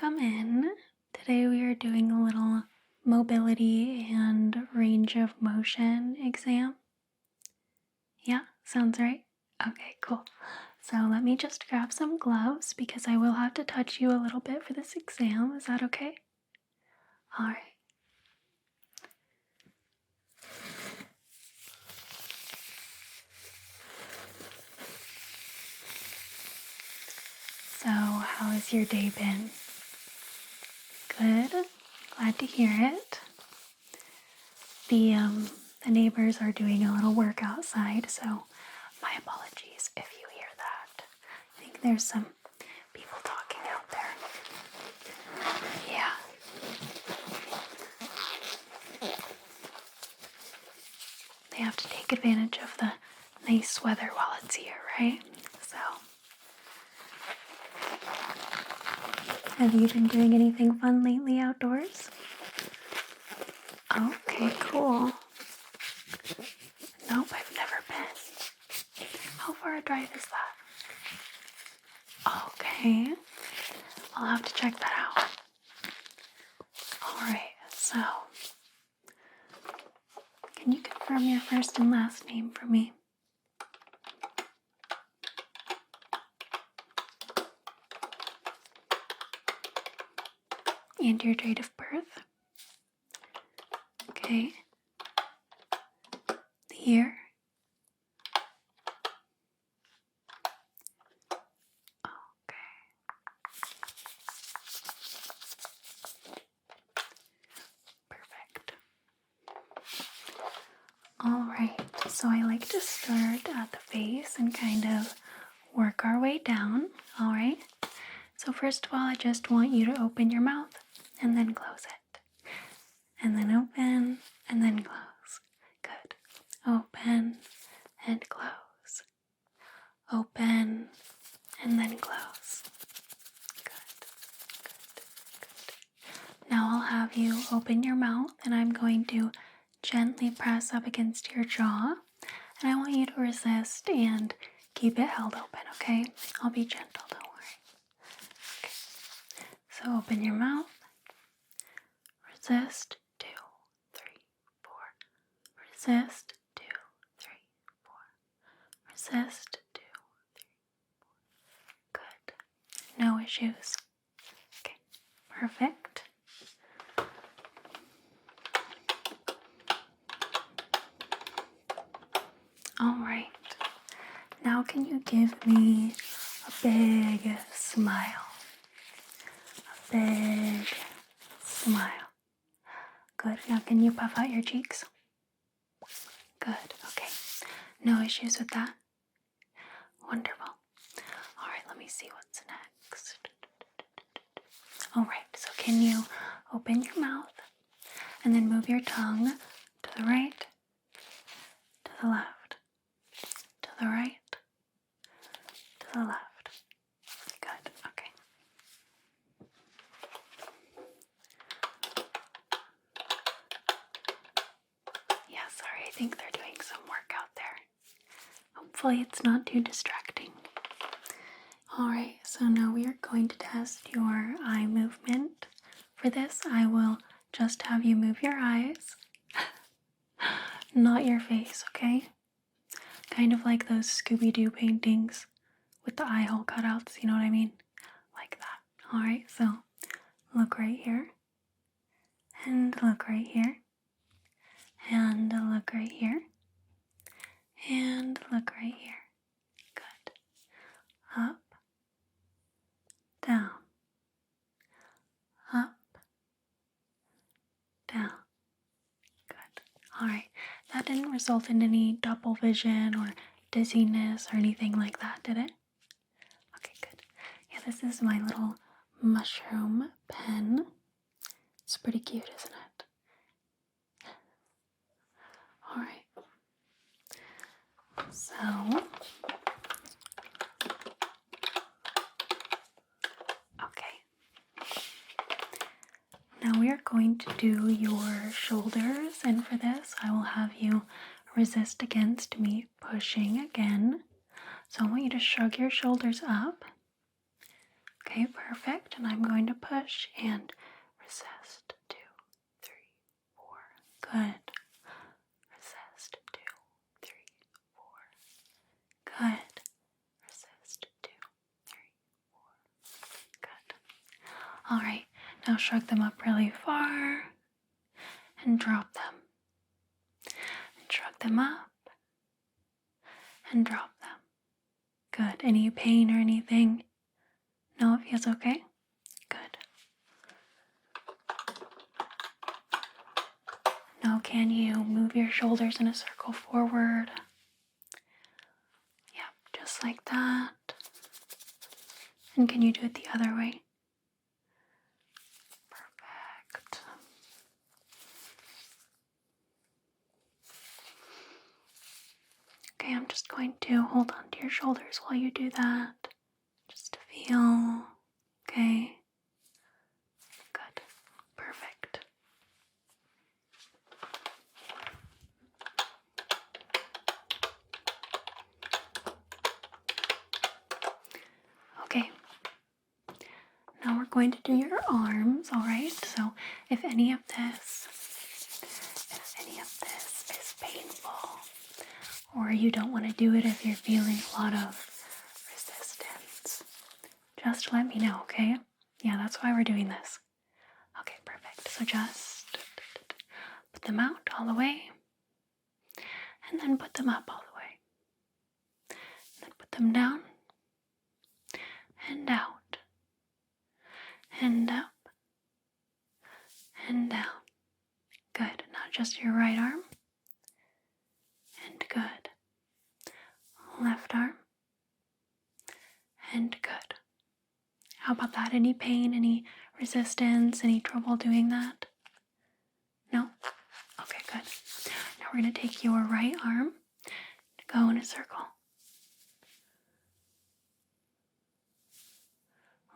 welcome in. Today we are doing a little mobility and range of motion exam. Yeah, sounds right? Okay, cool. So let me just grab some gloves because I will have to touch you a little bit for this exam. Is that okay? All right. So, how has your day been? Good. Glad to hear it. The neighbors are doing a little work outside, so my apologies if you hear that. I think there's some people talking out there. Yeah. They have to take advantage of the nice weather while it's here, right? So, have you been doing anything fun lately outdoors? Okay, cool. Nope, I've never been. How far a drive is that? Okay, I'll have to check that out. Alright, so, can you confirm your first and last name for me? And your date of birth? Okay. The year? Okay. Perfect. Alright, so I like to start at the face and kind of work our way down. Alright? So first of all, I just want you to open your mouth and then close it. And then open and then close. Good. Open and close. Open and then close. Good. Good. Good. Now I'll have you open your mouth and I'm going to gently press up against your jaw. And I want you to resist and keep it held open, okay? I'll be gentle, don't worry. Okay. So open your mouth. Resist. 2, 3, 4. Resist. 2, 3, 4. Resist. 2, 3, 4. Good. No issues. Okay. Perfect. All right. Now can you give me a big smile? A big smile. Good. Now can you puff out your cheeks? Good. Okay. No issues with that? Wonderful. All right, let me see what's next. All right, so can you open your mouth and then move your tongue to the right, to the left, to the right, to the left. Good. Okay. Yeah, sorry, I think they're doing some work out there. Hopefully it's not too distracting. Alright, so now we are going to test your eye movement. For this, I will just have you move your eyes, not your face, okay? Kind of like those Scooby-Doo paintings with the eye hole cutouts, you know what I mean? Like that. Alright, so look right here, and look right here, and look right here, and look right here. Good. Up, down, up, down. Good. Alright, that didn't result in any double vision or dizziness or anything like that, did it? Okay, good. Yeah, this is my little mushroom pen. It's pretty cute, isn't it? Alright. So, okay. Now we are going to do your shoulders, and for this I will have you resist against me pushing again. So I want you to shrug your shoulders up. Okay, perfect. And I'm going to push and resist. 2, 3, 4. Good. Resist. 2, 3, 4. Good. Resist. 2, 3, 4. Good. All right. Now shrug them up really far and drop them. And shrug them up and drop them. Good. Any pain or anything? No, it feels okay? Good. Now can you move your shoulders in a circle forward? Yep, just like that. And can you do it the other way? Perfect. Okay, I'm just going to hold on to your shoulders while you do that. Just to feel. Okay. Good. Perfect. Okay. Now we're going to do your arms, alright? So if any of this is painful, or you don't want to do it if you're feeling a lot of resistance, just let me know, okay? Yeah, that's why we're doing this. Okay, perfect. So just put them out all the way, and then put them up all the way. And then put them down, and out, and up, and down. Good. Now just your right arm, and good. Left arm, and good. How about that? Any pain, any resistance, any trouble doing that? No? Okay, good. Now we're going to take your right arm to go in a circle.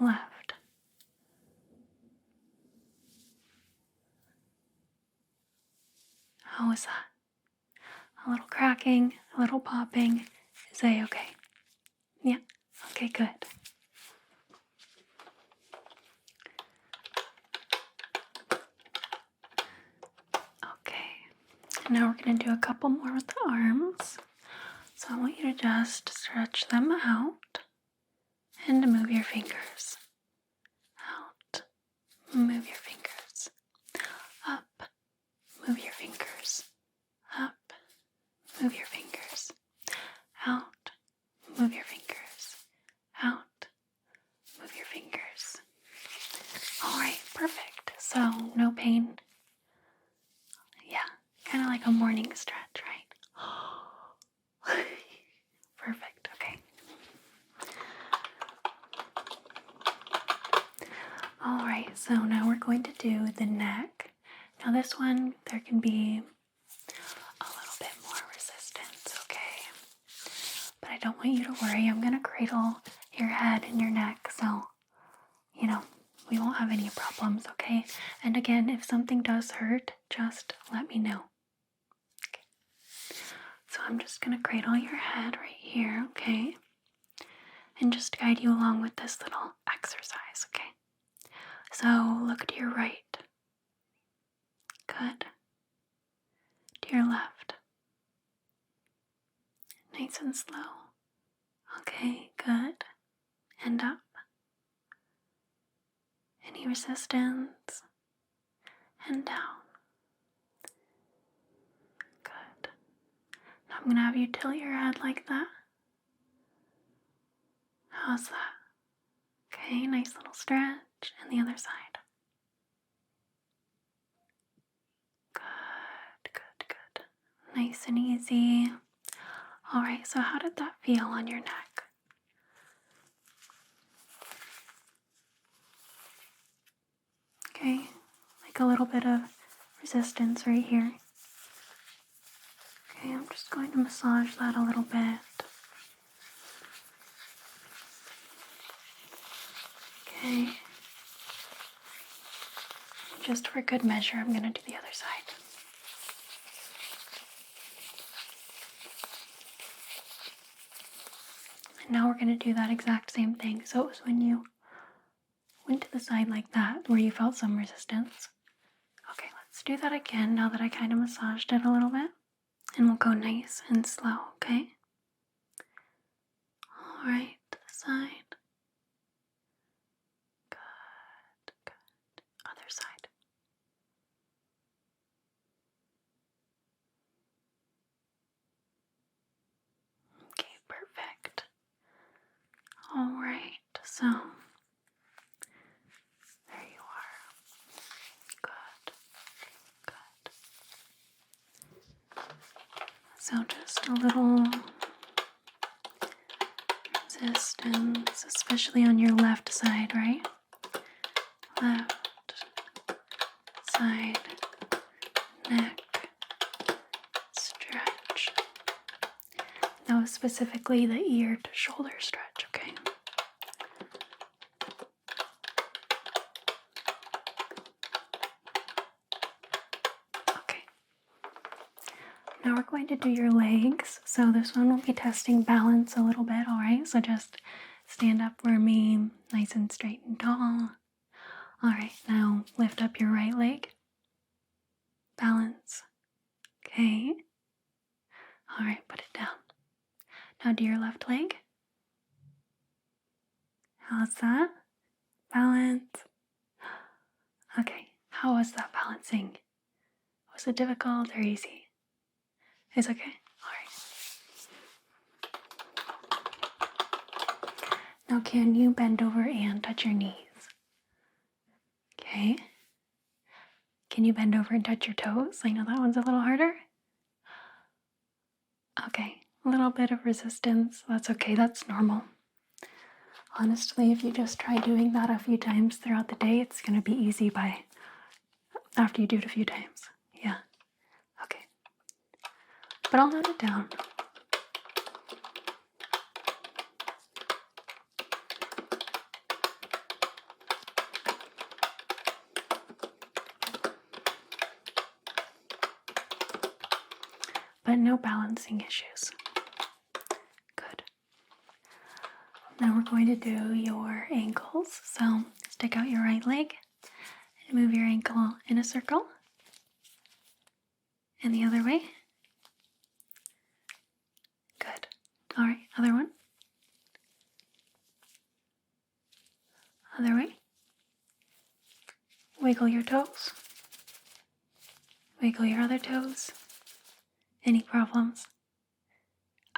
Left. How was that? A little cracking, a little popping. Is that okay? Yeah? Okay, good. Okay. Now we're going to do a couple more with the arms. So I want you to just stretch them out and move your fingers. Out. Move your fingers. Up. Move your fingers. Up. Move your fingers. Out. Move your fingers. Out. Move your fingers. Alright, perfect. So, no pain. Yeah, kind of like a morning stretch, right? Perfect, okay. Alright, so now we're going to do the neck. Now this one, there can be a little bit more resistance, okay? But I don't want you to worry. I'm going to cradle your head and your neck, so, we won't have any problems, okay? And again, if something does hurt, just let me know. Okay. So I'm just going to cradle your head right here, okay? And just guide you along with this little exercise, okay? So look to your right. Good. To your left. Nice and slow. Okay, good. And up. Any resistance? And down. Good. Now I'm going to have you tilt your head like that. How's that? Okay, nice little stretch. And the other side. Good, good, good. Nice and easy. Alright, so how did that feel on your neck? Okay, like a little bit of resistance right here. Okay, I'm just going to massage that a little bit. Okay. Just for good measure, I'm going to do the other side. And now we're going to do that exact same thing. So it was when you went to the side like that where you felt some resistance. Okay, let's do that again now that I kind of massaged it a little bit. And we'll go nice and slow, okay? Alright, to the side. Good, good. Other side. Okay, perfect. Alright, so there you are. Good, good. So just a little resistance, especially on your left side, right? Left side, neck, stretch. That was specifically the ear to shoulder stretch, okay? Okay. Now we're going to do your legs. So this one will be testing balance a little bit, alright? So just stand up for me, nice and straight and tall. Alright, now lift up your right leg. Balance. Okay. Alright, put it down. Now do your left leg. How's that? Balance. Okay, how was that balancing? Was it difficult or easy? It's okay? Alright. Now can you bend over and touch your knees? Okay. Can you bend over and touch your toes? I know that one's a little harder. Okay, a little bit of resistance. That's okay, that's normal. Honestly, if you just try doing that a few times throughout the day, it's going to be easy by after you do it a few times. Yeah. Okay. But I'll note it down. But no balancing issues. Good. Now we're going to do your ankles. So stick out your right leg and move your ankle in a circle. And the other way. Good. All right, other one. Other way. Wiggle your toes. Wiggle your other toes. Any problems?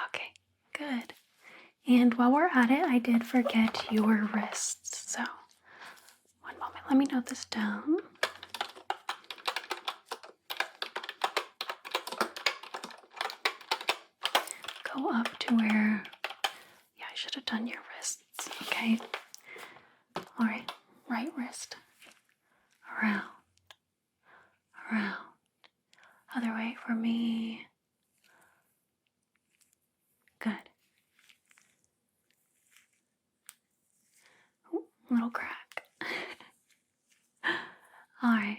Okay, good. And while we're at it, I did forget your wrists. So, one moment, let me note this down. Go up to where, yeah, I should have done your wrists, okay? All right, right wrist. Around. Around. Other way for me. Good. Ooh, little crack. All right.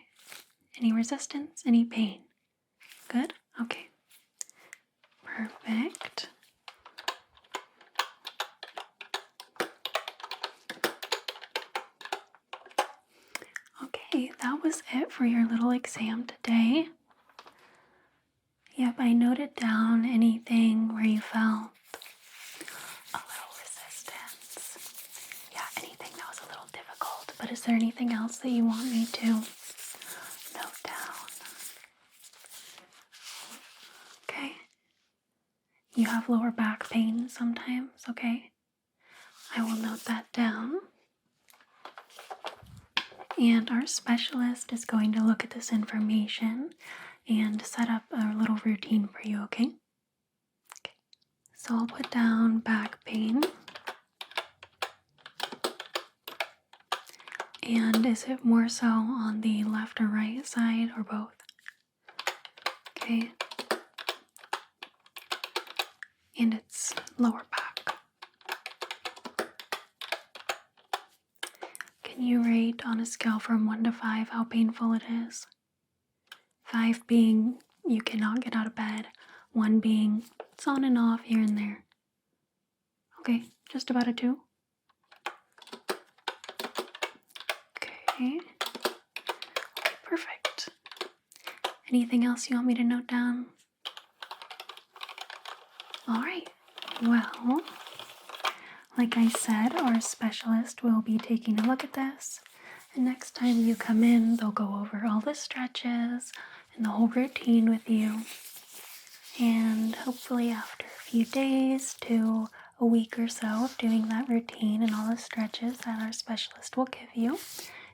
Any resistance? Any pain? Good? Okay. Perfect. Okay, that was it for your little exam today. Yep, I noted down anything where you felt a little resistance. Yeah, anything that was a little difficult. But is there anything else that you want me to note down? Okay. You have lower back pain sometimes, okay? I will note that down. And our specialist is going to look at this information and set up a little routine for you, okay? Okay. So I'll put down back pain. And is it more so on the left or right side or both? Okay. And it's lower back. Can you rate on a scale from 1 to 5 how painful it is? 5 being you cannot get out of bed, 1 being it's on and off here and there. Okay, just about a 2. Okay. Perfect. Anything else you want me to note down? Alright. Well, like I said, our specialist will be taking a look at this. And next time you come in, they'll go over all the stretches and the whole routine with you. And hopefully after a few days to a week or so of doing that routine and all the stretches that our specialist will give you,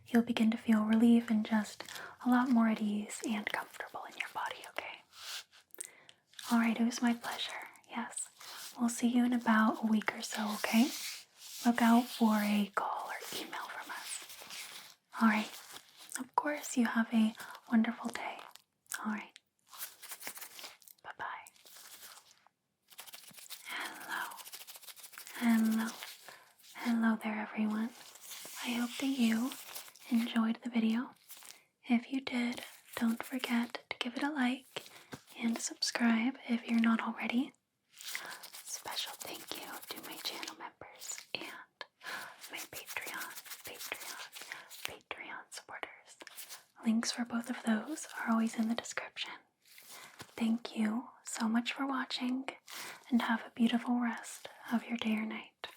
you'll begin to feel relief and just a lot more at ease and comfortable in your body, okay? Alright, it was my pleasure. Yes. We'll see you in about a week or so, okay? Look out for a call or email from us. Alright. Of course, you have a wonderful day. Alright. Bye-bye. Hello. Hello there, everyone. I hope that you enjoyed the video. If you did, don't forget to give it a like and subscribe if you're not already. Special thank you to my channel members and my Patreon supporters. Links for both of those are always in the description. Thank you so much for watching and have a beautiful rest of your day or night.